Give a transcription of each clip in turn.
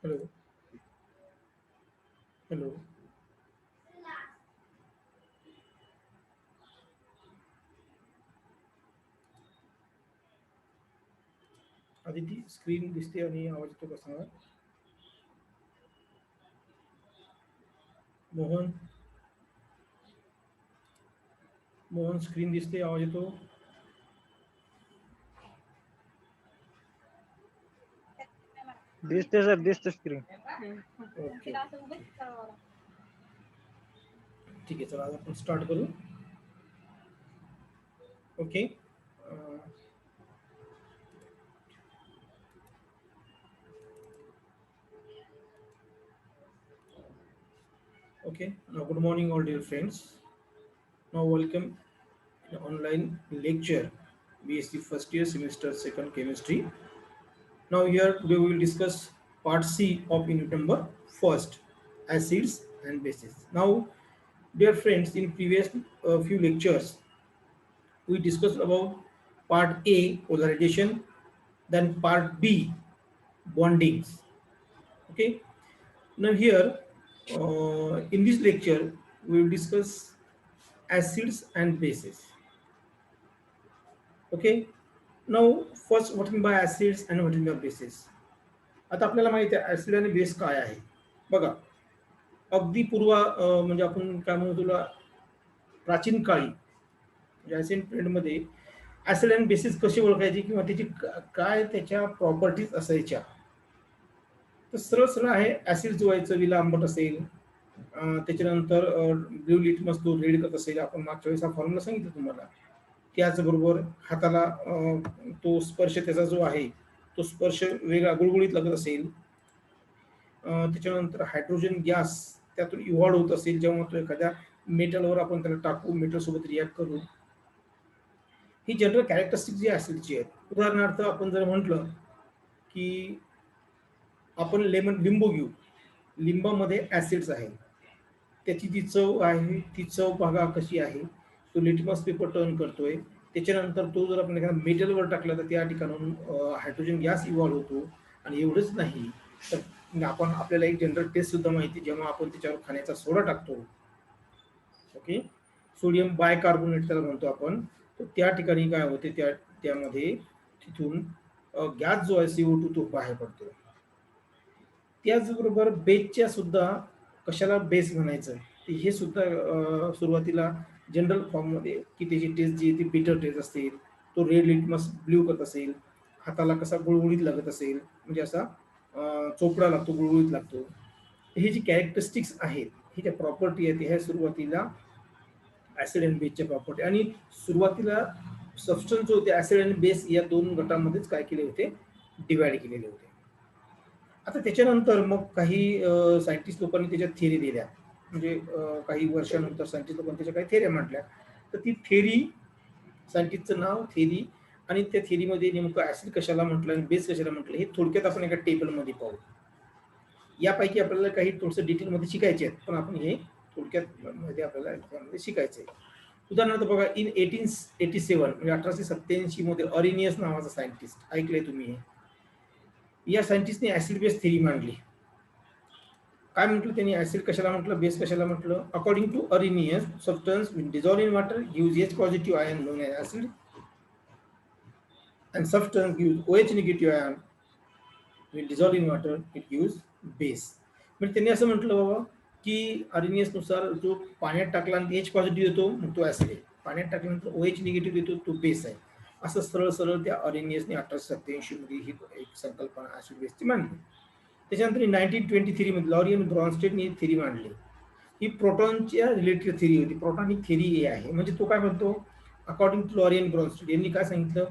Hello, hello. Aditi screen दिसते आणि आवाज येतो का सांगा. मोहन, मोहन स्क्रीन दिसते, आवाज येतो. दिसते सर, दिसते स्क्रीन. ओके, ठीक आहे. चला आज आपण स्टार्ट करू. Okay. Okay. Now, good morning, all dear friends. Now, welcome to the online lecture, BSc first year semester second chemistry. Now, here today we will discuss part C of unit number first, acids and bases. Now, dear friends, in previous few lectures, we discussed about part A, polarization, then part B, bondings. Okay. Now, here in this lecture, we will discuss acids and bases. Okay. Now, first, what mean by acids and what mean by bases? आता आपल्याला माहिती आहे acid आणि base काय आहे. बघा, अगदी पूर्व म्हणजे आपण काय म्हणू तुला प्राचीन काळी म्हणजे ऍसिड पिरियडमध्ये ऍसिड आणि बेसिस कशी ओळखायची किंवा त्याची काय त्याच्या प्रॉपर्टीज असायच्या. तर सरळ सरळ आहे, ऍसिड जो आहे चवीला आंबट असेल, त्याच्यानंतर ब्ल्यू लिटमस तो रेड करत असेल. आपण मागच्या वेळेस हा फॉर्म्युला सांगितलं तुम्हाला. त्याचबरोबर हाताला तो स्पर्श त्याचा जो आहे तो स्पर्श वेगळा गुळगुळीत लागत असेल. त्याच्यानंतर हायड्रोजन गॅस त्यातून इव्हॉल्व होत असेल जेव्हा तो एखाद्या मेटलवर आपण त्याला टाकू, मेटल सोबत रिॲक्ट करू. ही जनरल कॅरेक्टरिस्टिक जी ऍसिडची आहेत. उदाहरणार्थ आपण जर म्हटलं की आपण लिंबू घेऊ, लिंबामध्ये ऍसिड्स आहेत, त्याची जी चव आहे ती चव बघा कशी आहे. तो लिटमस पेपर टर्न करतोय, त्याच्यानंतर तो जर आपण एखाद्या मेटलवर टाकला तर त्या ठिकाणून हायड्रोजन गॅस इव्हॉल्व होतो. आणि एवढंच नाही तर आपण आपल्याला एक जनरल टेस्ट सुद्धा माहिती, जेव्हा आपण त्याच्यावर खाण्याचा सोडा टाकतो, ओके, सोडियम बायकार्बोनेट त्याला म्हणतो आपण, तर त्या ठिकाणी काय होते, त्यामध्ये तिथून गॅस जो आहे CO2 तो बाहेर पडतो. त्याचबरोबर बेसच्या सुद्धा कशाला बेस म्हणायचं हे सुद्धा सुरुवातीला जनरल फॉर्ममध्ये की त्याची टेस्ट जी आहे ती बिटर टेस्ट असेल, तो रेड लिटमस ब्ल्यू करत असेल, हाताला कसा गुळगुळीत लागत असेल, म्हणजे असा चोपडा लागतो, गुळगुळीत लागतो. ही जी कॅरेक्टरिस्टिक्स आहेत, ही ज्या प्रॉपर्टी आहेत ह्या सुरुवातीला ऍसिड अँड बेसच्या प्रॉपर्टी. आणि सुरुवातीला सबस्टन्स जो होते ऍसिड आणि बेस या दोन गटांमध्येच काय केले होते, डिवाइड केलेले होते. आता त्याच्यानंतर मग काही सायंटिस्ट लोकांनी त्याच्यात थेरी दिल्या, म्हणजे काही वर्षानंतर सायंटिस्ट लोकांनी त्याच्या काही थेऱ्या म्हटल्या. तर ती थेरी, सायंटिस्टचं नाव थेरी, आणि त्या थेरीमध्ये नेमकं ऍसिड कशाला म्हटलं आणि बेस कशाला म्हटलं हे थोडक्यात आपण एका टेबलमध्ये पाहू. यापैकी आपल्याला काही थोडंसं डिटेलमध्ये शिकायचे आहेत, पण आपण हे थोडक्यात मध्ये आपल्याला यामध्ये शिकायचं आहे. उदाहरणार्थ बघा, इन 1887 म्हणजे 1887 मध्ये अरिनियस नावाचा सायंटिस्ट, ऐकलंय तुम्ही हे. या सायंटिस्टने ऍसिड बेस थेरी मांडली. काय म्हटलं त्यांनी, ऍसिड कशाला म्हटलं, बेस कशाला म्हटलं? According to Arrhenius, substance will dissolve in water gives H positive ion known as acid and substance gives OH negative ion will dissolve in water, it gives base. म्हणजे त्यांनी असं म्हटलं बाबा की अरिनियस नुसार जो पाण्यात टाकल्यानंतर H पॉझिटिव्ह येतो मग तो ऍसिड आहे, पाण्यात टाकल्यानंतर OH निगेटिव्ह येतो तो बेस आहे. असं सरळ सरळ त्या अरिनियसने 1887 मध्ये ही एक संकल्पना ऍसिड बेसची मांडली. त्याच्यानंतर 1923 मध्ये लॉरियन ब्रॉन्स्टेडने ही थेरी मांडली. ही प्रोटॉनच्या रिलेटेड थेरी होती. प्रोटॉन ही थेरी आहे. म्हणजे तो काय म्हणतो, अकॉर्डिंग टू लॉरियन ब्रॉन्स्टेड यांनी काय सांगितलं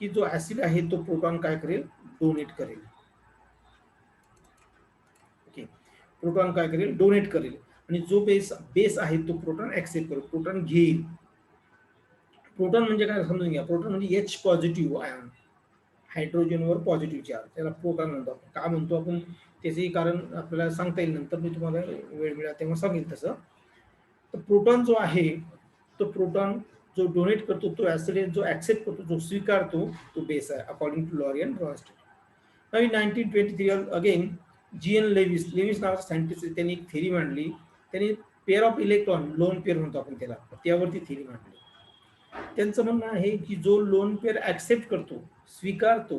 की जो ऍसिड आहे तो प्रोटॉन काय करेल, डोनेट करेल. ओके, प्रोटॉन काय करेल, डोनेट करेल. आणि जो बेस आहे तो प्रोटॉन ऍक्सेप्ट करेल, प्रोटॉन घेईल. प्रोटॉन म्हणजे काय समजून घ्या, प्रोटॉन म्हणजे H पॉझिटिव्ह आयन, हायड्रोजनवर पॉझिटिव्ह चार्ज, त्याला प्रोटॉन म्हणतो. आपण का म्हणतो आपण त्याचंही कारण आपल्याला सांगता येईल नंतर, मी तुम्हाला वेळ मिळाला तेव्हा सांगेल तसं. तर प्रोटॉन जो आहे तो प्रोटॉन जो डोनेट करतो तो ऍसिड, जो ऍक्सेप्ट करतो, जो स्वीकारतो तो बेस आहे, अकॉर्डिंग टू लॉरियन ब्रॉन्स्टेड. नवी 1923 अगेन GN लेविस नावाचा सायंटिस्ट, त्यांनी एक थेरी मांडली. त्यांनी pair of electron, lone pair म्हणतो आपण त्याला, त्यावरती थेरी मांडली. त्यांचं म्हणणं आहे की जो लोन पेअर ऍक्सेप्ट करतो, स्वीकारतो,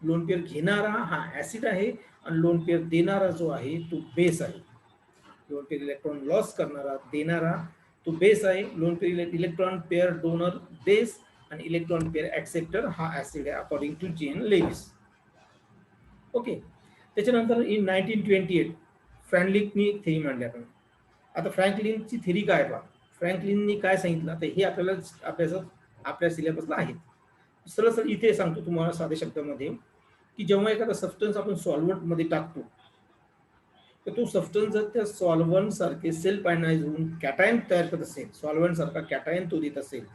लोन पेअर घेणारा हा ऍसिड आहे आणि लोन पेअर देणारा जो आहे तो बेस आहे. लोन पेअर इलेक्ट्रॉन लॉस करणारा, देणारा तो बेस आहे. Lone pair electron pair donor base आणि इलेक्ट्रॉन पेअर ऍक्सेप्टर हा ऍसिड आहे, according to GN Lewis. Okay, त्याच्यानंतर इन 1928 फ्रँकलिननी थेरी मांडली आपण. आता फ्रँकलिनची थेरी काय पहा, फ्रँकलिननी काय सांगितलं, आता हे आपल्याला अभ्यासात आपल्या सिलेबसला आहे. सरळ सरळ इथे सांगतो तुम्हाला साध्या शब्दामध्ये की जेव्हा एखादा सबस्टन्स आपण सॉल्व्हंट मध्ये टाकतो तर तो सबस्टन्स जर त्या सॉल्व्हंट सारखे सेल्फ आयनाइज होऊन कॅटायन तयार करत असेल, सॉल्व्हंट सारखा कॅटायन तो देत असेल,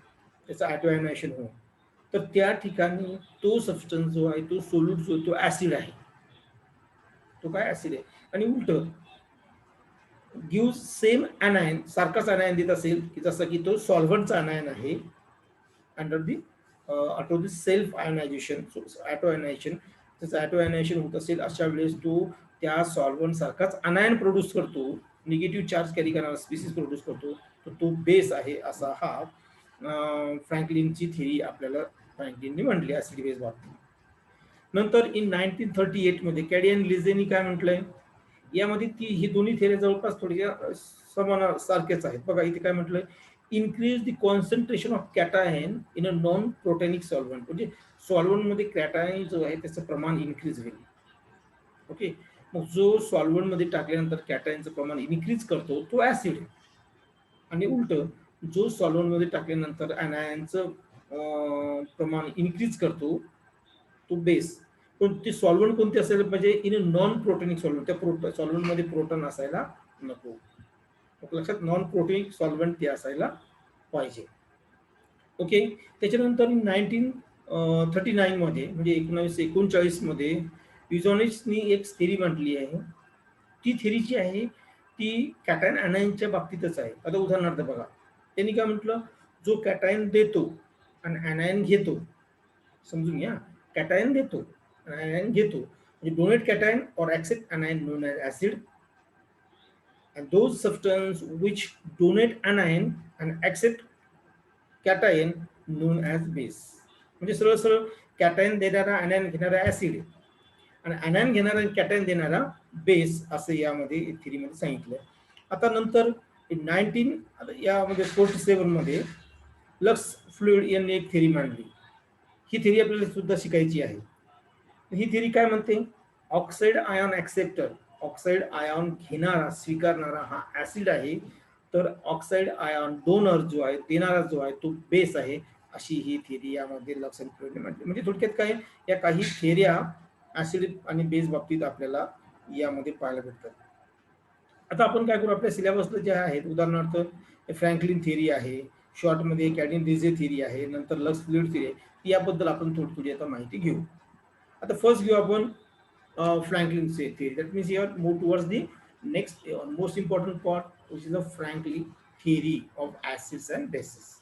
त्याचं ॲटोआयनायझेशन होऊन, तर त्या ठिकाणी तो सबस्टन्स जो आहे तो सोल्यूट जो तो ऍसिड आहे, तो काय ऍसिड आहे. आणि उलट गिव्ह सेम अनायन, सारखाच अनायन देत असेल की जसं की तो सॉल्व्हंटचा अनायन आहे under the auto the self ionisation, autoionisation, त्याचं ॲटोआयनायझेशन होत असेल अशा वेळेस तो त्या सॉल्व्हंट सारखाच अनायन प्रोड्यूस करतो, निगेटिव्ह चार्ज कॅरी करणारा स्पीसीज प्रोड्यूस करतो, तर तो बेस आहे. असा हा फ्रँकलिनची थेरी आपल्याला फ्रँकलिनने म्हटली ऍसिड बेस बाबतीत. नंतर इन 1938 मध्ये कॅडियन लिझेनी काय म्हटलंय, यामध्ये ती ही दोन्ही थेरी जवळपास थोड्या समान सारखेच आहेत. बघा इथे काय म्हटलंय, increase the concentration of cation in a non protonic solvent, म्हणजे सॉल्व्हंट मध्ये कॅटायन जो आहे त्याचं प्रमाण इन्क्रीज होईल. ओके, मग जो सॉल्व्हंट मध्ये टाकल्यानंतर कॅटायनचं प्रमाण इन्क्रीज करतो तो ऍसिड आहे. आणि उलट जो सॉल्व्हंट मध्ये टाकल्यानंतर अनायनचं प्रमाण इन्क्रीज करतो तो बेस. पण ते सॉल्व्हंट कोणते असायला पाहिजे, in a non protonic solvent, त्या सॉल्व्हंट मध्ये प्रोटॉन असायला नको. लक्षात, नॉन प्रोटॉनिक सॉल्व्हंट ते असायला पाहिजे. ओके, त्याच्यानंतर 1939 मध्ये म्हणजे 1939 मध्ये युझोनिक्सनी एक थेरी म्हटली आहे. ती थेरी जी आहे ती कॅटायन अनायनच्या बाबतीतच आहे. आता उदाहरणार्थ बघा, त्यांनी काय म्हटलं, जो कॅटायन देतो आणि अनायन घेतो, समजून घ्या, कॅटायन देतो आणि अनायन घेतो, म्हणजे डोनेट कॅटायन और accept anion known as acid, and those substances which donate anion and accept cation known as base. म्हणजे सरळ सरळ कॅटायन देणारा अनायन घेणारा ऍसिड आणि अनायन घेणारा कॅटायन देणारा बेस, असं यामध्ये थेरीमध्ये सांगितलं. आता नंतर 1947 मध्ये लक्स फ्लुइड यांनी एक थेरी मांडली. ही थेरी आपल्याला सुद्धा शिकायची आहे. ही थेरी काय म्हणते, oxide ion acceptor, oxide ion घेणारा स्वीकारणारा हा ऍसिड आहे, तर ऑक्साईड आयॉन डोनर जो आहे, देणारा जो आहे तो बेस आहे, अशी ही थेरी यामध्ये लक्स अँड फ्लुइडने म्हटली. म्हणजे थोडक्यात काय, या काही थेऱ्या ऍसिड आणि बेस बाबतीत आपल्याला यामध्ये पाहायला भेटतात. आता आपण काय करू, आपल्या सिलेबसला जे आहेत, उदाहरणार्थ फ्रँकलिन थेरी आहे, शॉर्टमध्ये कॅडिन रिजे थेरी आहे, नंतर लक्स फ्लुइड थेरी आहे, याबद्दल आपण थोडी थोडी आता माहिती घेऊ. आता फर्स्ट घेऊ आपण Franklin's theory. That means here move towards the next most important part, which is the Franklin theory of acids and bases.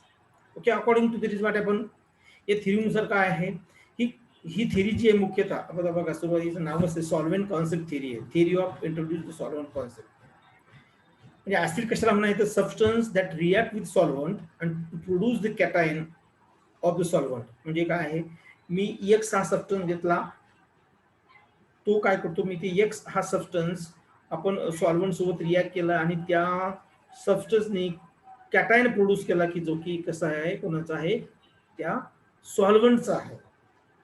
Okay, according to this what happened, या थिअरीनुसार काय आहे, ही ही थिअरी जी आहे मुख्यतः आता बघा सुरुवातीचं नावच आहे सॉल्व्हेंट कॉन्सेप्ट थिअरी आहे, theory of introduce the solvent concept. म्हणजे ऍसिड कशाला म्हणायचं, substance that react with solvent and produce the cation of the solvent. म्हणजे काय आहे, मी एक्स हा सबस्टन्स घेतला, तो काय करतो, मी ते एक्स हा सबस्टन्स आपण सॉल्व्हंट सोबत रिॲक्ट केला आणि त्या सबस्टन्सने कॅटायन प्रोड्यूस केला की जो की कसा आहे, कोणाचा आहे, त्या सॉल्व्हंटचा आहे.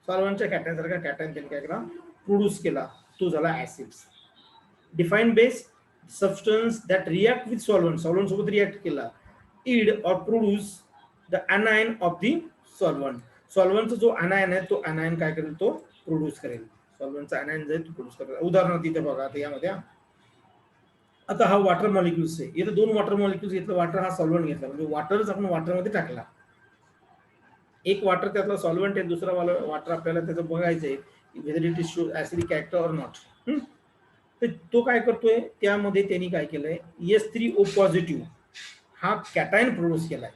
सॉल्व्हंटच्या कॅटायन सारखा कॅटायन त्यांनी काय केला, प्रोड्यूस केला, तो झाला acids. Define base substance that react with solvent, solvent सोबत रिॲक्ट केला, yield or produce the anion of the solvent. सॉल्व्हंटचा जो अनायन आहे तो अनायन काय करेल, तो प्रोड्यूस करेल. सॉल्व्हंटचा अनायन जाईल तो प्रोड्यूस करेल. उदाहरणार्थ इथे बघा, आता यामध्ये आता हा वॉटर मॉलिक्युल्स आहे, इथे दोन वॉटर मॉलिक्युल्स घेतलं, वॉटर हा सॉल्व्हंट घेतला, म्हणजे वॉटरच आपण वॉटरमध्ये टाकला, एक वॉटर त्यातला सॉल्व्हंट आहे, दुसरा वॉटर आपल्याला त्याचं बघायचं आहे weather it is acidic character or not. तर तो काय करतोय, त्यामध्ये त्यांनी काय केलंय, S3O पॉझिटिव्ह हा कॅटायन प्रोड्यूस केलाय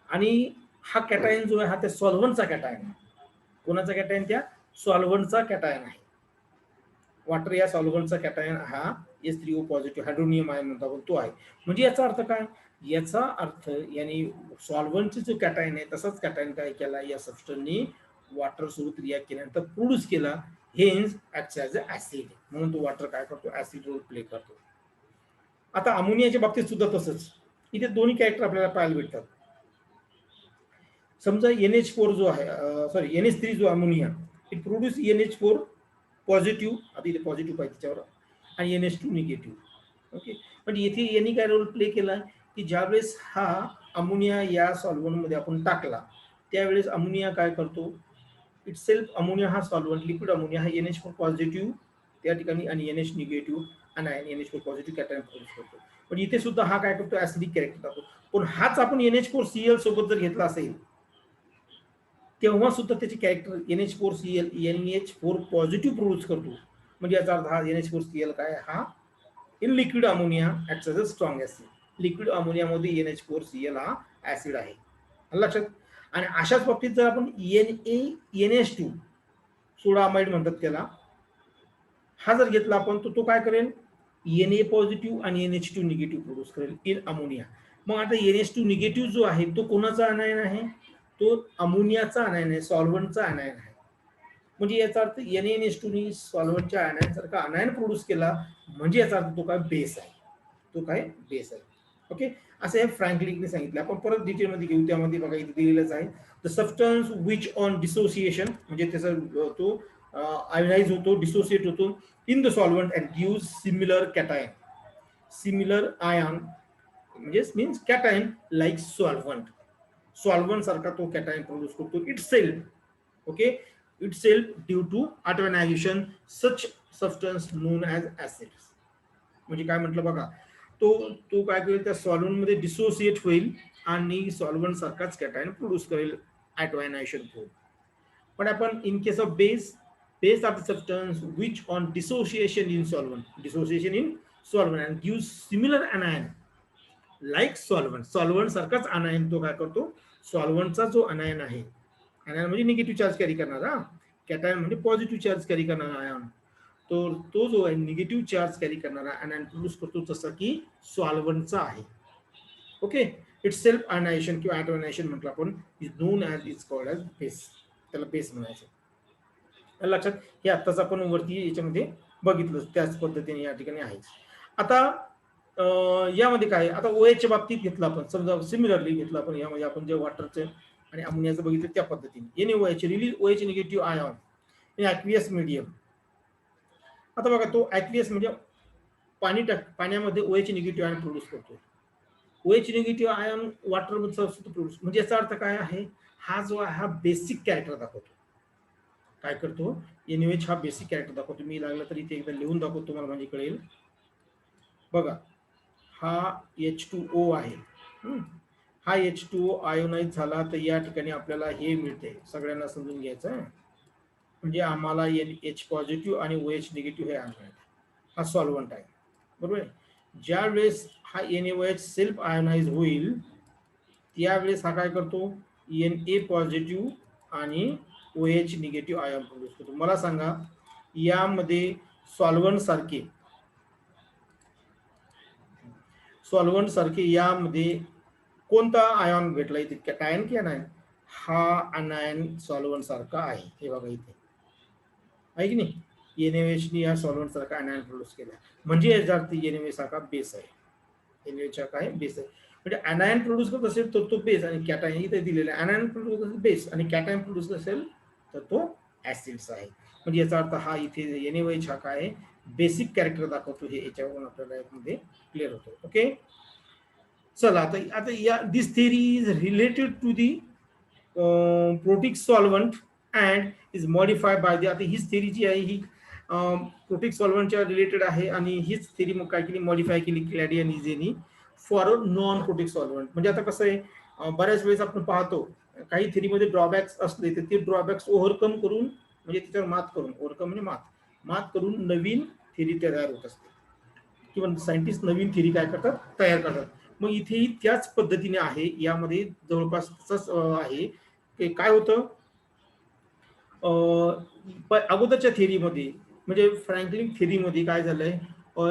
आणि हा कॅटायन जो आहे हा त्या सॉल्व्हंटचा कॅटायन आहे. कोणाचा कॅटायन, त्या सॉल्व्हंटचा कॅटायन आहे. वॉटर या सॉल्व्हंटचा कॅटायन हा S3O पॉझिटिव्ह हायड्रोनियम आयन म्हणतो आपण, तो आहे. म्हणजे याचा अर्थ काय, याचा अर्थ यानी सॉल्व्हंटचे जो कॅटायन आहे तसाच कॅटायन काय केला, या सबस्टन्सनी वॉटर सोबत रिॲक्ट केल्यानंतर प्रोड्यूस केला, hence acts as a acid. म्हणून तो वॉटर काय करतो, ऍसिड रोल प्ले करतो. आता अमोनियाच्या बाबतीत सुद्धा तसंच, इथे दोन्ही कॅरेक्टर आपल्याला पाहायला भेटतात. समजा NH4 जो आहे, सॉरी NH3 जो ammonia, it produce NH4 positive, आता इथे पॉझिटिव्ह पाहिजे त्याच्यावर, आणि NH2 निगेटिव्ह. ओके, पण इथे यांनी काय रोल प्ले केला की ज्यावेळेस हा अमोनिया या सॉल्व्हंटमध्ये आपण टाकला, त्यावेळेस अमोनिया काय करतो, इट सेल्फ अमोनिया हा सॉल्व्हंट, लिक्विड अमोनिया हा NH4 पॉझिटिव्ह त्या ठिकाणी आणि NH निगेटिव्ह आणि NH4 पॉझिटिव्ह कॅटायन प्रोड्यूस करतो. पण इथे सुद्धा हा काय करतो, ऍसिडिक कॅरेक्टर दाखवतो. पण हाच आपण NH4Cl सोबत जर घेतला असेल, तेव्हा सुद्धा त्याचे character NH4Cl NH4 positive produce करतो. म्हणजे याचा अर्थ हा NH4Cl काय, हा इन liquid ammonia acts as a strong acid. Liquid अमोनियामध्ये NH4Cl हा ऍसिड आहे, लक्षात. आणि अशाच बाबतीत जर आपण NH2 सोडा अमाइड म्हणतात त्याला, हा जर घेतला आपण, तो काय करेल, Na पॉझिटिव्ह आणि NH2 निगेटिव्ह प्रोड्यूस करेल इन अमोनिया. मग आता NH2 निगेटिव्ह जो आहे तो कोणाचा अनायन आहे, तो अमोनियाचा अनायन आहे, सॉल्व्हंटचा अनायन आहे. म्हणजे याचा अर्थ NaNH2 नी सॉल्व्हंटच्या अनायन सारखा अनायन प्रोड्यूस केला, म्हणजे याचा अर्थ तो काय बेस आहे, तो काय बेस आहे. ओके, असं हे फ्रँकलिनने सांगितलं. आपण परत डिटेलमध्ये घेऊ, त्यामध्ये बघा इथे दिलेलंच आहे, the substance which on dissociation, म्हणजे त्याचा तो आयोनाइज होतो, डिसोसिएट होतो in the solvent and gives similar cation, similar ion म्हणजे means cation like solvent, solvent सारखा तो कॅटायन प्रोड्यूस करतो itself. Okay, itself due to ionization such substance known as acids. म्हणजे काय म्हटलं बघा, तो तो काय करेल, त्या सॉल्व्हंट मध्ये डिसोसिएट होईल आणि सॉल्व्हंट सारखाच कॅटायन प्रोड्यूस करेल ॲटोनायझेशन होऊन. पण आपण in case of base, base are the substance which on dissociation in solvent, dissociation in solvent and gives similar anion like solvent, solvent सारखाच अनायन तो काय करतो, सॉल्व्हंटचा जो अनायन आहे, अनायन म्हणजे निगेटिव्ह चार्ज कॅरी करणारा, कॅटायन म्हणजे पॉझिटिव्ह चार्ज कॅरी करणारा आयन, तो जो आहे निगेटिव्ह चार्ज कॅरी करणारा अनायन प्रोड्यूस करतो, जसं की सॉल्व्हंटचा आहे. ओके, इट सेल्फ आयनायझेशन किंवा ॲटोनायझेशन म्हटलं आपण, is non as, is called as base, त्याला बेस म्हणायचं. लक्षात, हे आत्ताच आपण वरती याच्यामध्ये बघितलं, त्याच पद्धतीने या ठिकाणी आहे. आता यामध्ये काय, आता OH च्या बाबतीत घेतलं आपण, समजा सिमिलरली घेतलं आपण, यामध्ये आपण जे वॉटरचे आणि अमोनियाचं बघितलं त्या पद्धतीने, NaOH release OH negative ion in aqueous medium. आता बघा, तो ॲक्वियस म्हणजे पाण्यामध्ये OH निगेटिव्ह आयन प्रोड्यूस करतो. OH negative ion water produce, म्हणजे याचा अर्थ काय आहे, हा जो आहे हा बेसिक कॅरेक्टर दाखवतो. काय करतो, NaOH हा बेसिक कॅरेक्टर दाखवतो. मी लागलं तर इथे एकदा लिहून दाखवतो तुम्हाला, म्हणजे कळेल. बघा, हा H2O आहे, हा H2O आयोनाइज झाला तर या ठिकाणी आपल्याला हे मिळते, सगळ्यांना समजून घ्यायचं. म्हणजे आम्हाला NH पॉझिटिव्ह आणि OH निगेटिव्ह हे आणणार, हा सॉल्व्हंट आहे, बरोबर आहे. ज्या वेळेस हा NaOH सेल्फ आयोनाइज होईल त्यावेळेस हा काय करतो, Na पॉझिटिव्ह आणि OH निगेटिव्ह आयन प्रोड्यूस करतो. मला सांगा यामध्ये सॉल्व्हंट सारखे यामध्ये कोणता आयन भेटला इथे, कॅटायन की अनायन? हा अनायन सॉल्व्हंट सारखा आहे, हे बघा इथे आहे की नाही. NaOH ने या सॉल्व्हंट सारखा अनायन प्रोड्यूस केला, म्हणजे याचा अर्थ NaOH सारखा बेस आहे. NaOH काय बेस आहे, म्हणजे अनायन प्रोड्यूस करत असेल तर तो बेस, आणि कॅटायन इथे दिलेला आहे अनायन प्रोड्यूस करत असेल बेस, आणि कॅटायन प्रोड्यूस असेल तर तो ऍसिड्स आहे. म्हणजे याचा अर्थ हा इथे NaOH हा काय आहे, बेसिक कॅरेक्टर दाखवतो, हे याच्यावरून आपल्याला यामध्ये क्लिअर होतो. ओके, चला आता आता या this theory is related to the protic solvent and is modified by the. आता हीच थिअरी जी आहे ही प्रोटिक सॉल्व्हंटच्या रिलेटेड आहे, आणि हीच थिअरी मग काय केली, मॉडिफाय केली क्लॅडी आणि इझेनी फॉर नॉन प्रोटिक सॉल्व्हंट. म्हणजे आता कसं आहे, बऱ्याच वेळेस आपण पाहतो काही थिअरीमध्ये ड्रॉबॅक्स असले तर ते ड्रॉबॅक्स ओव्हरकम करून, म्हणजे त्याच्यावर मात करून, ओव्हरकम म्हणजे मात करून नवीन थिअरी तयार होत असते, किंवा सायंटिस्ट नवीन थिअरी काय करतात, तयार करतात. मग इथेही त्याच पद्धतीने आहे, यामध्ये जवळपास तसंच आहे की काय होतं, अगोदरच्या थिअरीमध्ये म्हणजे फ्रँकलिन थिअरीमध्ये काय झालंय,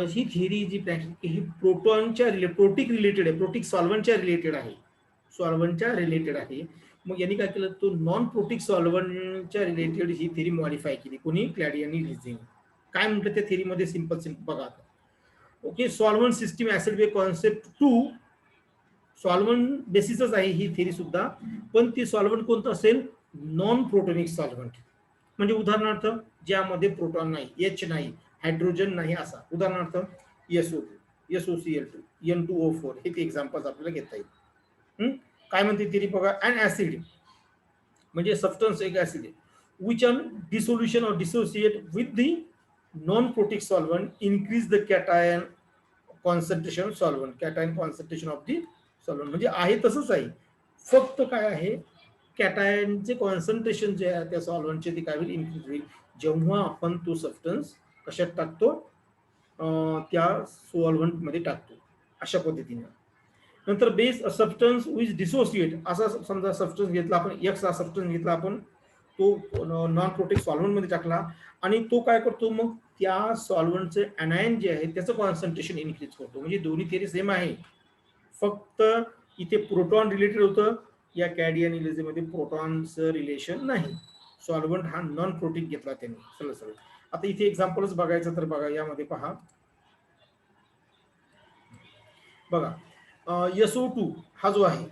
ही थिअरी जी ही प्रोटॉनच्या प्रोटिक रिलेटेड आहे, प्रोटिक सॉल्व्हंटच्या रिलेटेड आहे, सॉल्व्हंटच्या रिलेटेड आहे. मग यांनी काय केलं, तो नॉन प्रोटिक सॉल्व्हंटच्या रिलेटेड ही थिअरी मॉडिफाय केली, कोणी, क्लॅडी आणि रिझिंग. काय म्हटलं त्या थिअरीमध्ये, सिंपल बघा. Okay, solvent system acid base concept 2, solvent बेसिसच आहे ही थिअरी सुद्धा, पण ती सॉल्व्हंट कोणतं असेल, नॉन प्रोटॉनिक सॉल्व्हंट. म्हणजे उदाहरणार्थ ज्यामध्ये प्रोटॉन नाही, एच नाही, हायड्रोजन नाही, असा उदाहरणार्थ SO2, SOCl2, N2O4 हे एक्झाम्पल्स आपल्याला घेता येईल. काय म्हणते थिअरी बघा, अन ऍसिड म्हणजे सबस्टन्स एक ऍसिड आहे विच ऑन डिसोल्युशन और dissociate with the non protic solvent increase the cation concentration solvent, cation concentration of the solvent. म्हणजे आहे तसंच आहे, फक्त काय आहे, कॅटायनचे कॉन्सन्ट्रेशन जे आहे त्या सॉल्व्हंटचे ते काय होईल, इन्क्रीज होईल जेव्हा आपण तो सबस्टन्स कशात टाकतो, त्या सॉल्व्हंट मध्ये टाकतो, अशा पद्धतीने. नंतर बेस सबस्टन्स विच डिसोसिएट, असा समजा सबस्टन्स घेतला आपण, एक्स हा सबस्टन्स घेतला आपण, तो नॉन प्रोटिक सॉल्व्हंट मध्ये टाकला, आणि तो काय करतो, मग त्या सॉल्व्हंटचे अनायन जे आहे त्याचं कॉन्सन्ट्रेशन इन्क्रीज करतो. म्हणजे दोन्ही थिअरी सेम आहे, फक्त इथे प्रोटॉन रिलेटेड होतं, या कॅडियन इलेझीमध्ये प्रोटॉनचं रिलेशन नाही, सॉल्व्हंट हा नॉन प्रोटिक घेतला त्यांनी. चला आता इथे एक्झाम्पलच बघायचं तर बघा, यामध्ये पहा बघा, SO2 हा जो आहे,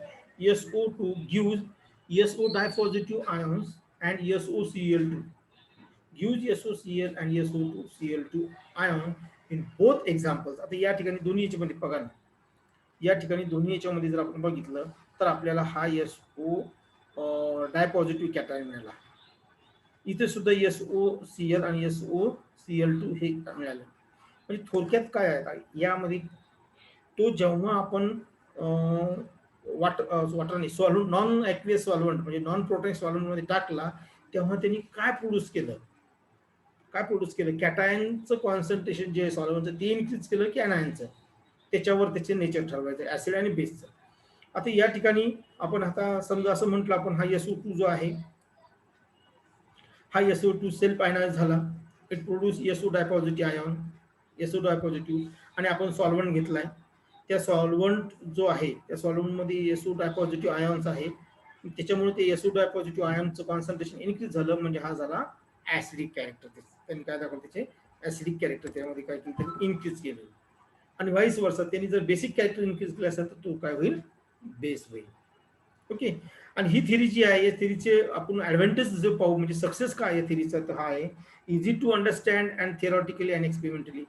SO2 gives SO dipositive ions and SOCl2 gives SOCl and SO2Cl2 ion in both examples. आता या ठिकाणी दोन्ही याच्यामध्ये बघा ना, या ठिकाणी दोन्ही याच्यामध्ये जर आपण बघितलं तर आपल्याला हा SO डायपॉझिटिव्ह कॅटायन मिळाला, इथे सुद्धा SOCl आणि SOCl2 हे मिळालं. म्हणजे थोडक्यात काय आहे यामध्ये, तो जेव्हा आपण वॉटर नाही, सॉल्व्हंट नॉन ॲक्वियस सॉल्व्हंट म्हणजे नॉन प्रोटॉनिक सॉल्व्हंट मध्ये टाकला, तेव्हा त्यांनी काय प्रोड्यूस केलं, कॅटायनचं कॉन्सन्ट्रेशन जे सॉल्व्हंटचं ते इन्क्रीज केलं की अनायनचं, त्याच्यावर त्याचे नेचर ठरवायचं, ऍसिड आणि बेसचं. आता या ठिकाणी आपण आता समजा असं म्हटलं आपण, हा SO2 जो आहे, हा SO2 सेल्फ आयनाइज झाला, it produce SO dipositive ion, SO dipositive, आणि आपण सॉल्व्हंट घेतलाय, त्या सॉल्व्हंट जो आहे त्या सॉल्व्हंटमध्ये SO डायपॉझिटिव्ह आयन्स आहे, त्याच्यामुळे ते SO डायपॉझिटिव्ह आयनचं कॉन्सन्ट्रेशन इन्क्रीज झालं, म्हणजे हा झाला ऍसिडिक कॅरेक्टर. त्यांनी काय दाखवलं, त्याचे ऍसिडिक कॅरेक्टर त्यामध्ये काय केलं, त्यांनी इन्क्रीज केलं. आणि व्हाईस वर्सा, त्यांनी जर बेसिक कॅरेक्टर इन्क्रीज केलं असेल तर तो काय होईल, बेस होईल. ओके, आणि ही थिअरी जी आहे, या थिअरीचे आपण ऍडव्हान्टेज जो पाहू, म्हणजे सक्सेस काय आहे थिअरीचा, तर हा आहे easy to understand and theoretically and experimentally.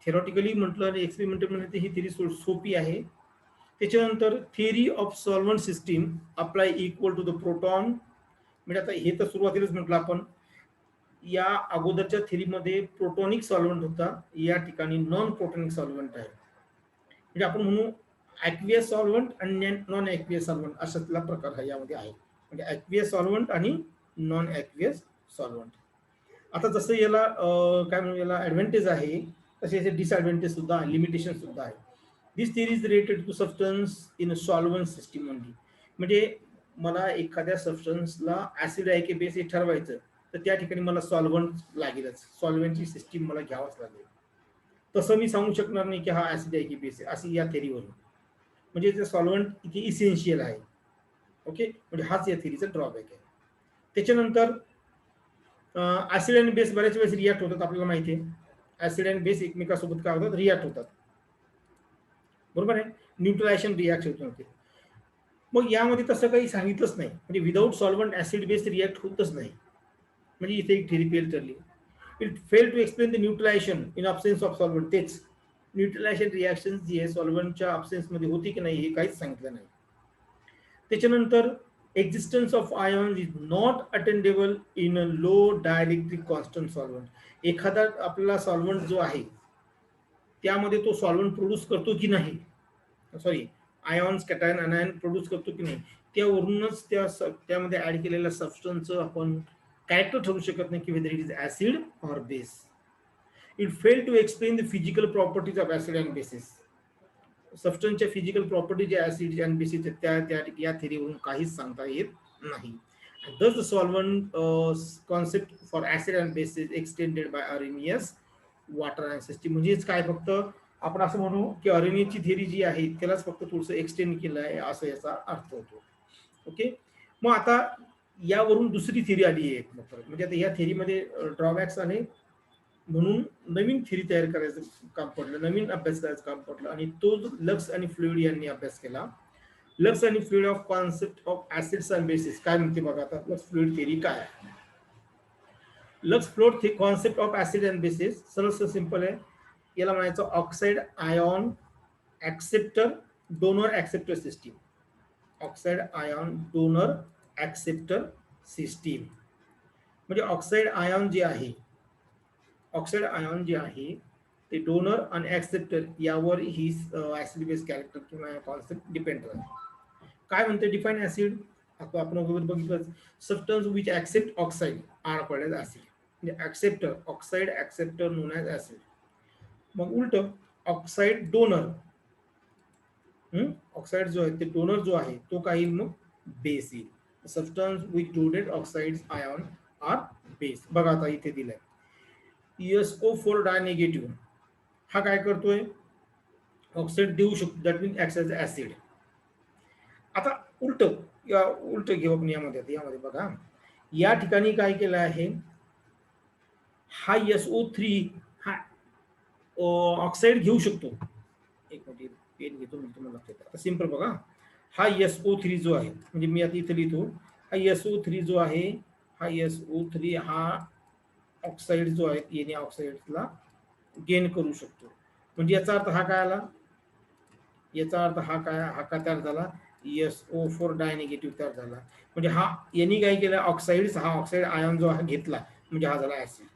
Theoretically म्हटलं आणि एक्सपेरिमेंटल म्हणजे ही थिअरी सोपी आहे. त्याच्यानंतर theory of solvent system apply equal to the proton. म्हणजे आता हे तर सुरुवातीलाच म्हटलं आपण, या अगोदरच्या थिअरीमध्ये प्रोटॉनिक सॉल्व्हंट होता, या ठिकाणी नॉन प्रोटॉनिक सॉल्व्हंट आहे. म्हणजे आपण म्हणू ॲक्वियस सॉल्व्हंट आणि नॉन ॲक्वियस सॉल्व्हंट अशातला प्रकार हा यामध्ये आहे. म्हणजे ॲक्वियस सॉल्व्हंट आणि नॉन ॲक्वियस सॉल्व्हंट. आता जसं याला काय म्हणू याला ॲडव्हांटेज आहे, तसे याचे डिसॲडव्हांटेज सुद्धा आहे, लिमिटेशन सुद्धा आहे. This theory is related to substance in a solvent system only. म्हणजे मला एखाद्या सबस्टन्सला ॲसिड आहे की बेस हे ठरवायचं, तर त्या ठिकाणी मला सॉल्व्हंट लागेलच. सॉल्व्हंटची सिस्टीम मला घ्यावंच लागेल. तसं मी सांगू शकणार नाही की हा ॲसिड आहे की बेस आहे, अशी या थेरीवरून. म्हणजे ते सॉल्व्हंट इथे इसेन्शियल आहे. ओके, म्हणजे हाच या थेरीचा ड्रॉबॅक आहे. त्याच्यानंतर ऍसिड आणि बेस बऱ्याच वेळेस रिॲक्ट होतात, आपल्याला माहिती आहे. ऍसिड आणि बेस एकमेकासोबत काय होतात, रिॲक्ट होतात. बरोबर आहे, न्यूट्रलायझेशन रिॲक्शन होते. मग यामध्ये तसं काही सांगितलंच नाही, म्हणजे without solvent acid base react होतच नाही. म्हणजे इथे एक थेरी फेल ठरली. It fail to explain the neutralisation in absence of solvent. तेच न्यूट्रलायझेशन रिॲक्शन जी आहे सॉल्व्हंटच्या अब्सेन्समध्ये होती की नाही हे काहीच सांगितलं नाही. त्याच्यानंतर existence of ions is not attendable in a low dielectric constant solvent. एखादा आपला सॉल्व्हंट जो आहे त्यामध्ये तो सॉल्व्हंट प्रोड्यूस करतो की नाही, सॉरी आयॉन्स कॅटायन अनायन प्रोड्यूस करतो की नाही, त्यावरूनच त्यामध्ये ऍड केलेल्या सबस्टन्सचं आपण कॅरेक्टर ठरवू शकत नाही की whether it is acid or base. It fail to explain the physical properties of acid and bases. सबस्टन्सच्या फिजिकल प्रॉपर्टी ज्या ऍसिड अँड बेसिस त्या या थेरीवरून काहीच सांगता येत नाही. Thus the solvent concept for acid and base is extended by Arrhenius water and system. म्हणजेच काय, फक्त आपण असं म्हणू की अरेनियसची थेरी जी आहे त्यालाच फक्त थोडंसं एक्सटेंड केलं आहे असं याचा अर्थ होतो. ओके, मग आता यावरून दुसरी थेरी आली आहे एक, म्हणजे आता या थेरीमध्ये ड्रॉबॅक्स आले म्हणून नवीन थेरी तयार करायचं काम पडलं, नवीन अभ्यास करायचं काम पडलं, आणि तो लक्स आणि फ्लुइड यांनी अभ्यास केला. लक्स आणि fluid of concept of acids and basis काय म्हणते बघा आता. लक्स फ्लुइड थेरी काय आहे. Lux fluid concept of acid and basis सरळ सिंपल आहे. याला म्हणायचं oxide ion acceptor donor acceptor system. Oxide ion donor acceptor system म्हणजे ऑक्साइड आयॉन जे आहे, ऑक्साइड आयॉन जे आहे ते डोनर आणि ऍक्सेप्टर यावर ही ऍसिड बेस कॅरेक्टर किंवा कॉन्सेप्ट डिपेंड राहते. काय म्हणते डिफाईन ऍसिड, आता आपण अगोदर बघितलं, substance which accept oxide are called as acid. म्हणजे acceptor oxide acceptor known as acid. मग उलट ऑक्साइड डोनर, ऑक्साइड जो आहे ते डोनर जो आहे तो काही मग बेस येईल. Substance which donate oxide ion are base. बघा आता इथे दिलंय SO4 डायनिगेटिव्ह हा काय करतोय, ऑक्साइड देऊ शकतो, that means act as acid. आता उलट घेऊ आपण यामध्ये बघा, या ठिकाणी काय केलं आहे, हा SO3 हा ऑक्साइड घेऊ शकतो. एक मिनिट पेन घेतो मी तुम्हाला लक्षात. आता सिंपल बघा, हा SO3 जो आहे, म्हणजे मी आता इथे लिहितो, हा SO3 जो आहे, हा SO3 हा ऑक्साइड जो आहे याने ऑक्साइडला गेन करू शकतो. म्हणजे याचा अर्थ हा काय आला, याचा अर्थ हा काय, हा काय तयार झाला, SO4 डायनिगेटिव्ह तयार झाला. म्हणजे हा यांनी काय केलं, ऑक्साइड हा ऑक्साइड आयॉन जो हा घेतला म्हणजे हा झाला ऍसिड.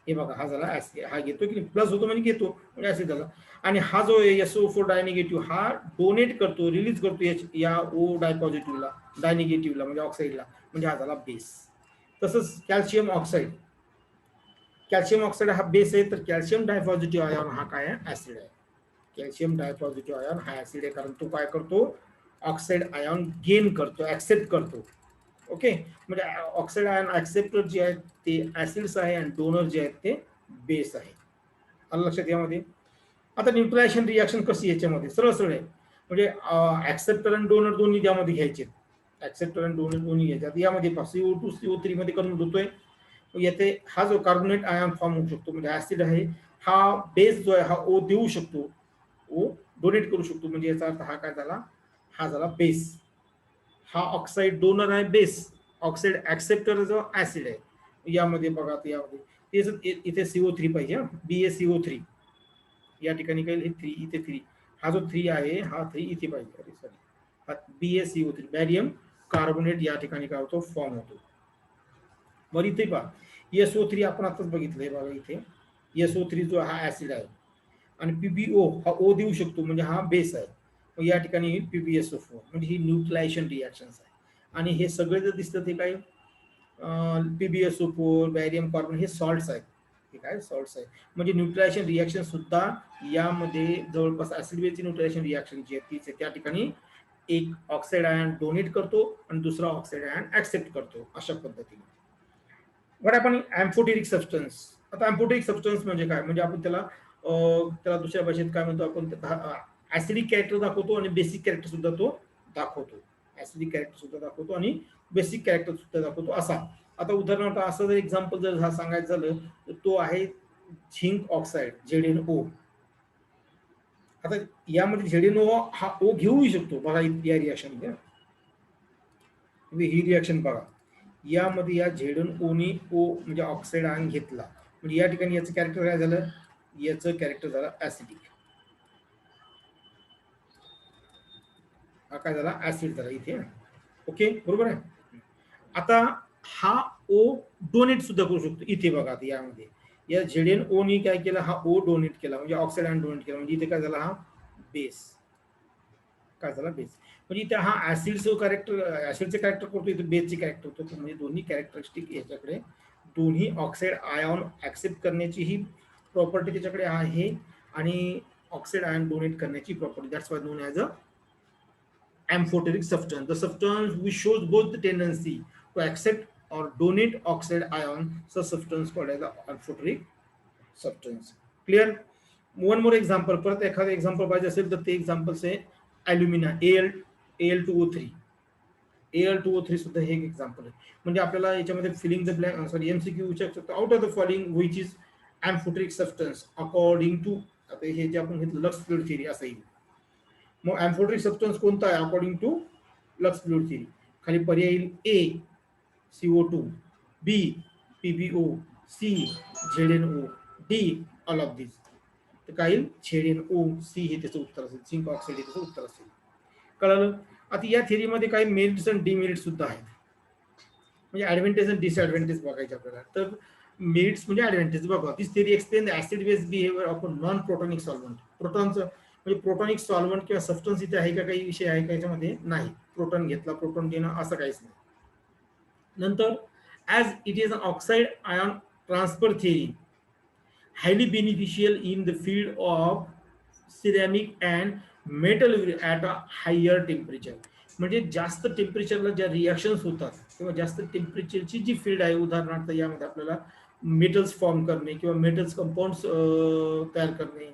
हे बघा हा झाला ऍसिड, हा घेतो की प्लस होतो म्हणजे घेतो म्हणजे ऍसिड झाला. आणि हा जो SO4 डायनिगेटिव्ह हा डोनेट करतो, रिलीज करतो या O डायपॉझिटिव्हला, डायनिगेटिव्हला म्हणजे ऑक्साइडला, म्हणजे हा झाला बेस. तसंच कॅल्शियम ऑक्साइड, कॅल्शियम ऑक्साइड हा बेस आहे, तर कॅल्शियम डायपॉझिटिव्ह आयॉन हा काय आहे, ऍसिड आहे. कॅल्शियम डायपॉझिटिव्ह आयॉन हा ऍसिड आहे, कारण तो काय करतो, ऑक्साइड आयॉन गेन करतो, ऍक्सेप्ट करतो. ओके, म्हणजे ऑक्साइड आयॉन ऍक्सेप्टर जे आहेत ते ऍसिड्स आहे आणि डोनर जे आहेत ते बेस आहे. आलं लक्षात यामध्ये. आता न्यूट्रलायझेशन रिॲक्शन कशी याच्यामध्ये सरळ आहे, म्हणजे ऍक्सेप्टर आणि डोनर दोन्ही त्यामध्ये घ्यायचे. ऍक्सेप्टर आणि डोनर दोन्ही घ्यायचे. यामध्ये CO2 CO3 मध्ये कन्वर्ट होतोय. येथे हा जो कार्बोनेट आयॉन फॉर्म होऊ शकतो, म्हणजे ऍसिड आहे हा बेस जो आहे हा O देऊ शकतो, O डोनेट करू शकतो, म्हणजे याचा अर्थ हा काय झाला, हा झाला बेस. हा ऑक्साइड डोनर आहे बेस, ऑक्साइड ऍक्सेप्टर जो ऍसिड आहे. यामध्ये बघा, यामध्ये इथे CO3 पाहिजे, BaCO3 या ठिकाणी काय 3 इथे 3, हा जो 3 आहे हा 3 इथे पाहिजे, सॉरी हा BaCO3 बॅरियम कार्बोनेट या ठिकाणी काय होतो, फॉर्म होतो. बरं इथे पहा SO3 आपण आताच बघितलंय बघा, इथे SO3 जो हा ऍसिड आहे आणि PbO हा O देऊ शकतो म्हणजे हा बेस आहे. मग या ठिकाणी PbSO4 म्हणजे ही न्यूट्रलायझेशन रिॲक्शन आहे. आणि हे सगळे जर दिसतं ते काय PbSO4, बॅरियम कार्बन हे सॉल्ट्स आहेत. हे काय सॉल्ट्स आहेत. म्हणजे न्यूट्रलायझेशन रिॲक्शन सुद्धा यामध्ये जवळपास ऍसिड बेसची न्यूट्रलायझेशन रिॲक्शन जी आहे तीच आहे. त्या ठिकाणी एक ऑक्साईड आयन डोनेट करतो आणि दुसरा ऑक्साईड आयन ऍक्सेप्ट करतो अशा पद्धतीने. व्हॉट आपण अँफोटेरिक सबस्टन्स. आता अँफोटेरिक सबस्टन्स म्हणजे काय, म्हणजे आपण त्याला दुसऱ्या भाषेत काय म्हणतो आपण, ऍसिडिक कॅरेक्टर दाखवतो आणि बेसिक कॅरेक्टर सुद्धा तो दाखवतो. ऍसिडिक कॅरेक्टर सुद्धा दाखवतो आणि बेसिक कॅरेक्टर सुद्धा दाखवतो असा. आता उदाहरणार्थ असं जर एक्झाम्पल जर सांगायचं झालं तर तो आहे झिंक ऑक्साईड ZnO. आता यामध्ये ZnO हा O घेऊ शकतो बघा या रिॲक्शन मध्ये. ही रिॲक्शन बघा, यामध्ये या ZnO नी O म्हणजे ऑक्साईड आयन घेतला, म्हणजे या ठिकाणी याचं कॅरेक्टर काय झालं, याचं कॅरेक्टर झालं ऍसिडिक. हा काय झाला, ऍसिड झाला इथे. ओके बरोबर आहे. आता हा O डोनेट सुद्धा करू शकतो इथे बघा. आता यामध्ये या ZnO नी काय केलं, हा O डोनेट केला म्हणजे ऑक्साईड आयन डोनेट केला, म्हणजे इथे काय झाला, हा बेस काय झाला, बेस. म्हणजे इथे हा ऍसिडचं कॅरेक्टर, ऍसिडचे कॅरेक्टर करतो, इथे बेसचे कॅरेक्टर होतो. म्हणजे दोन्ही कॅरेक्टरिस्टिक याच्याकडे, दोन्ही ऑक्साईड आयॉन ऍक्सेप्ट करण्याची ही प्रॉपर्टी त्याच्याकडे आहे आणि ऑक्साईड आयन डोनेट करण्याची property. That's why non as a amphoteric substance. The substance which shows both the tendency to accept or donate oxide ion, such substance called as the amphoteric substance. Clear? One more example. परत एखादं example पाहिजे असेल तर ते example आहे ॲल्युमिना Al2O3. Al2O3 सुद्धा हे एक एक्झाम्पल आहे. म्हणजे आपल्याला याच्यामध्ये filling the blank, sorry MCQ विचारू शकतो. Out of the following which is amphoteric substance according to, आता हे जे आपण घेतलं लक्स फ्लुइड थिअरी असं येईल. मग अँफोटेरिक सबस्टन्स कोणता आहे according to Lux fluid theory. खाली पर्याय येईल A CO2, B PbO, C ZnO, D all of this. तर काय येईल, ZnO. C हे त्याचं उत्तर असेल, झिंक ऑक्साईड हे त्याचं उत्तर असेल. कळलं. आता या थिअरीमध्ये काही मेरिट्स आणि डिमेरिट्स सुद्धा आहेत, म्हणजे ऍडव्हान्टेज आणि डिसएडव्हान्टेज बघायचे आपल्याला. तर मेरिट्स म्हणजे ऍडव्हान्टेज बघा. This theory explain the acid base behaviour of non protonic solvent. प्रोटॉनचं म्हणजे प्रोटॉनिक सॉल्व्हंट किंवा सबस्टन्स इथे आहे का, काही विषय आहे का याच्यामध्ये, नाही. प्रोटॉन घेतला, प्रोटॉन घेणं असं काहीच नाही. नंतर as it is an oxide ion transfer theory highly beneficial in the field of ceramic and metal at a higher temperature. म्हणजे जास्त टेम्परेचरला ज्या रिॲक्शन्स होतात किंवा जास्त टेम्परेचरची जी फील्ड आहे, उदाहरणार्थ यामध्ये आपल्याला मेटल्स फॉर्म करणे किंवा मेटल्स कंपाऊंड्स तयार करणे,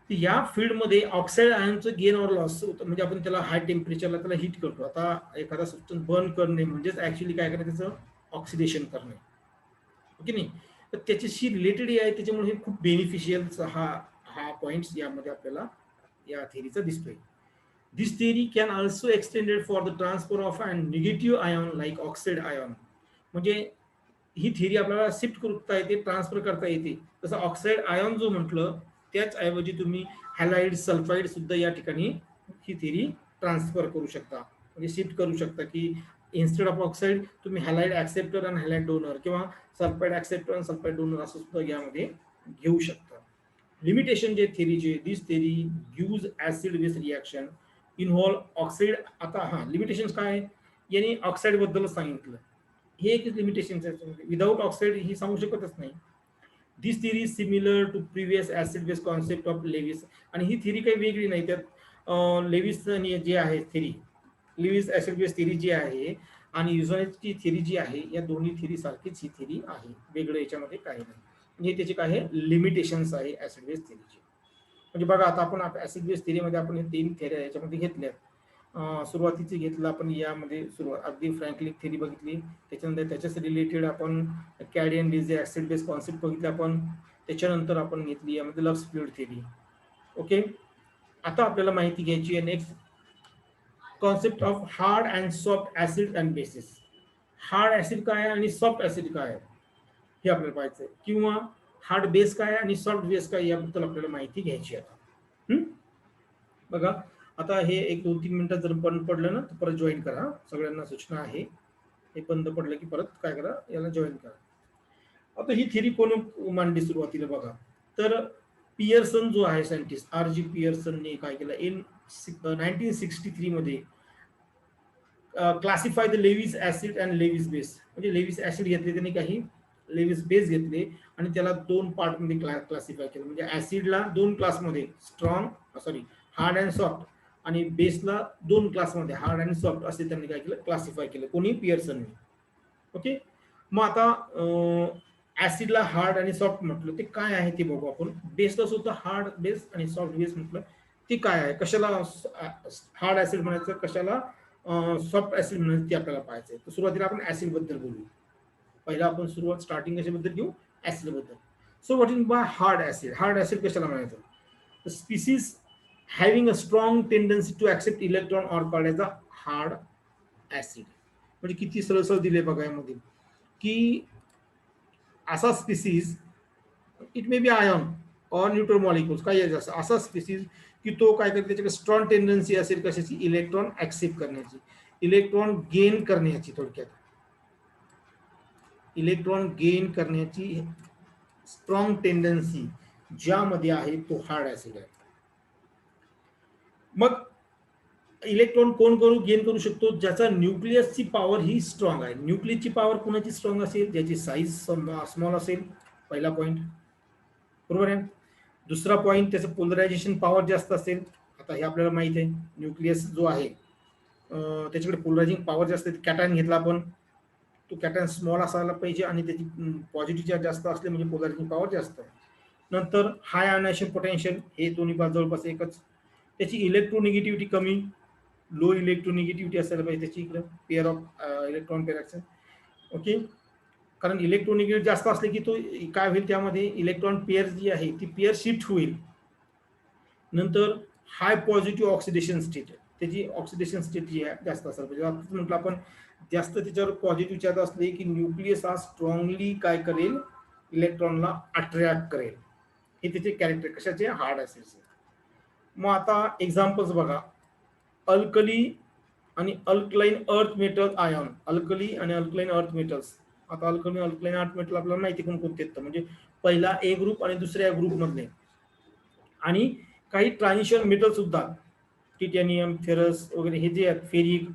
या फील्डमध्ये ऑक्साईड आयनचं गेन और लॉस होतं. म्हणजे आपण त्याला हाय टेम्परेचरला त्याला हीट करतो. आता एखादा सबस्टन्स बर्न करणे म्हणजेच ऍक्च्युली काय करणे, त्याचं ऑक्सिडेशन करणे, ओके नाही. तर त्याच्याशी रिलेटेड आहे, त्याच्यामुळे हे खूप बेनिफिशियल हा हा पॉइंट्स यामध्ये आपल्याला या थिअरीचा दिसतोय. This theory can also extended for the transfer of and negative ion like oxide ion. म्हणजे ही थिअरी आपल्याला शिफ्ट करता येते, ट्रान्सफर करता येते. तसं ऑक्साईड आयॉन जो म्हटलं त्याच ऐवजी तुम्ही हॅलाइड सल्फाइड सुद्धा या ठिकाणी ही थिअरी ट्रान्सफर करू शकता, म्हणजे शिफ्ट करू शकता की इन्स्टेड ऑफ ऑक्साईड तुम्ही हॅलाइड ऍक्सेप्टर आणि हॅलाइड डोनर किंवा सल्फाइड ऍक्सेप्टर आणि सल्फाइड डोनर असं सुद्धा यामध्ये घेऊ शकता. लिमिटेशन जे थिअरीचे, this theory gives acid base reaction involve oxide. आता हा लिमिटेशन काय, यांनी ऑक्साईड बद्दलच सांगितलं, हे एक लिमिटेशन आहे. विदाउट ऑक्साईड ही सांगू शकतच नाही. This theory is similar to previous acid base concept of Lewis. आणि ही थिअरी काही वेगळी नाही. त्यात लेविस जे आहे theory, Lewis acid base theory जी आहे आणि युझोनेची थिअरी जी आहे, या दोन्ही थिअरी सारखीच ही थिअरी आहे, वेगळं याच्यामध्ये काही नाही. म्हणजे त्याचे काय लिमिटेशन्स आहे ऍसिड बेस थिअरीचे. म्हणजे बघा, आता आपण ऍसिड बेस थिअरीमध्ये आपण हे 3 थिअरी याच्यामध्ये घेतल्या. सुरुवातीची घेतलं आपण यामध्ये, सुरुवात अगदी फ्रँकलिन थिअरी बघितली, त्याच्यानंतर त्याच्याच रिलेटेड आपण candy and DJ acid base concept बघितले आपण, त्याच्यानंतर आपण घेतली यामध्ये लक्स फ्लुइड थिअरी. ओके. आता आपल्याला माहिती घ्यायची आहे next concept of hard and soft acid and basis. Hard acid काय आहे आणि सॉफ्ट ऍसिड काय आहे हे आपल्याला पाहायचं आहे, किंवा हार्ड बेस काय आणि सॉफ्ट बेस काय याबद्दल आपल्याला माहिती घ्यायची आहे. बघा, आता हे 1-2-3 मिनिटात जर बंद पडलं ना तर परत जॉईन करा. सगळ्यांना सूचना आहे, हे बंद पडलं की परत काय करा, याला जॉईन करा. आता ही थिअरी कोण मांडली सुरुवातीला बघा, तर पियर्सन जो आहे सायंटिस्ट, RG पियर्सनने काय केलं, इन 1963 मध्ये classify the Lewis acid and Lewis base. म्हणजे लेविस ऍसिड घेतले त्यांनी, काही लेविस बेस घेतले आणि त्याला दोन पार्ट मध्ये क्लासिफाय केलं. म्हणजे ऍसिडला दोन क्लासमध्ये, strong sorry hard and soft, आणि बेसला दोन क्लासमध्ये, हार्ड अँड सॉफ्ट असे त्यांनी काय केलं, क्लासिफाय केलं, कोणी, पियर्सनने. ओके. मग आता ऍसिडला हार्ड आणि सॉफ्ट म्हटलं, ते काय आहे ते बघू आपण. बेसला सुद्धा हार्ड बेस आणि सॉफ्ट बेस म्हटलं, ते काय आहे, कशाला हार्ड ऍसिड म्हणायचं, कशाला सॉफ्ट ऍसिड म्हणायचं, ते आपल्याला पाहायचं. तर सुरुवातीला आपण ऍसिड बद्दल बोलू. पहिला आपण सुरुवात स्टार्टिंग कशाबद्दल घेऊ, ऍसिड बद्दल. So what is by hard acid. Hard acid कशाला म्हणायचं, species having a strong tendency to accept electron or called as a hard acid. म्हणजे किती सरळ दिले बघा यामध्ये, की असा species, it may be ion or neutral molecules, काही असा स्पीसीज की तो काय करते, त्याच्याकडे स्ट्रॉंग टेंडन्सी असेल कशाची, इलेक्ट्रॉन ऍक्सेप्ट करण्याची, इलेक्ट्रॉन गेन करण्याची, थोडक्यात इलेक्ट्रॉन गेन करण्याची स्ट्रॉंग टेंडन्सी ज्यामध्ये आहे, तो हार्ड ऍसिड आहे. मग इलेक्ट्रॉन कोण गेन करू शकतो, ज्याचा न्यूक्लियसची पॉवर ही स्ट्रॉंग आहे. न्यूक्लियसची पॉवर कोणाची स्ट्रॉंग असेल, ज्याची साईज स्मॉल असेल, पहिला पॉइंट, बरोबर आहे. दुसरा पॉइंट, त्याचं पोलरायझेशन पॉवर जास्त असेल. आता हे आपल्याला माहित आहे, न्यूक्लियस जो आहे त्याच्याकडे पोलरायझिंग पॉवर जास्त आहे. कॅटायन घेतला आपण, तो कॅटायन स्मॉल असायला पाहिजे आणि त्याची पॉझिटिव्ह चार्ज जास्त असले म्हणजे पोलरायझिंग पॉवर जास्त आहे. नंतर हाय आयनायझेशन पोटेन्शियल, हे दोन्ही बाजू जवळपास एकच. त्याची इलेक्ट्रोनिगेटिव्हिटी कमी, लो इलेक्ट्रोनिगेटिव्हिटी असायला पाहिजे त्याची, इकडे pair of electron pair. Okay. कारण इलेक्ट्रोनिगेटिव्हिटी जास्त असले की तो काय होईल, त्यामध्ये इलेक्ट्रॉन पेअर जी आहे ती पेअर शिफ्ट होईल. नंतर हाय पॉझिटिव्ह ऑक्सिडेशन स्टेट, त्याची ऑक्सिडेशन स्टेट जी आहे जास्त असायला पाहिजे. म्हटलं आपण, जास्त त्याच्यावर पॉझिटिव्ह चार्ज असले की न्यूक्लियस हा स्ट्रॉंगली काय करेल, इलेक्ट्रॉनला अट्रॅक्ट करेल. हे त्याचे कॅरेक्टर कशाचे, हार्ड ऍसिडचे. मग आता एक्झाम्पल्स बघा, अल्कली आणि alkaline earth metal ion, alkali आणि अल्कलाइन अर्थ मेटल्स. आता अल्कली अल्कलाइन अर्थ मेटल आपल्याला माहिती कोण कोणते आहेत, म्हणजे पहिला ए ग्रुप आणि दुसऱ्या ग्रुप मधले, आणि काही ट्रान्झिशन मेटल सुद्धा, टिटॅनियम, फेरस वगैरे, हे जे आहेत, फेरिक,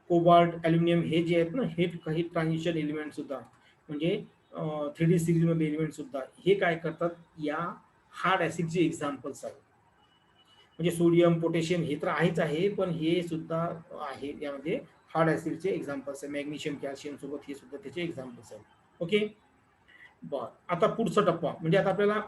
कोबाल्ट, ॲल्युमिनियम, हे जे आहेत ना, हे काही ट्रान्झिशन एलिमेंट सुद्धा, म्हणजे 3D सिरीज मधले एलिमेंट सुद्धा, हे काय करतात, या हार्ड ऍसिडचे एक्झाम्पल्स आहेत. म्हणजे सोडियम, पोटॅशियम हे तर आहेच आहे, पण हे सुद्धा आहे यामध्ये हार्ड ऍसिडचे एक्झाम्पल्स आहे. मॅग्नेशियम, कॅल्शियम सोबत हे सुद्धा त्याचे एक्झाम्पल्स आहेत. ओके. बर, आता पुढचा टप्पा म्हणजे, आता आपल्याला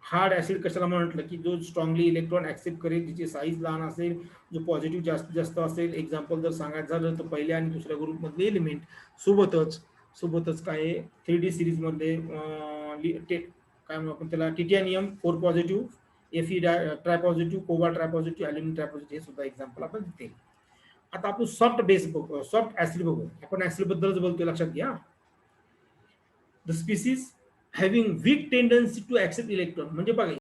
हार्ड ऍसिड कशाला म्हटलं, की जो स्ट्रॉंगली इलेक्ट्रॉन ऍक्सेप्ट करेल, जिची साईज लहान असेल, जो पॉझिटिव्ह जास्त जास्त असेल. एक्झाम्पल जर सांगायचं झालं तर पहिल्या आणि दुसऱ्या ग्रुप मधले एलिमेंट सोबतच काय, 3D सिरीज मध्ये काय म्हणू आपण त्याला, titanium 4 positive, Fe tripositive, cobalt tripositive, aluminium tripositive, हे सुद्धा एक्झाम्पल आपण देते. आता आपण सॉफ्ट बेस बघू, सॉफ्ट ऍसिड बघू. आपण ऍसिड बद्दलच बोलतोय, लक्षात घ्या. The species having weak tendency to accept electron, म्हणजे बघा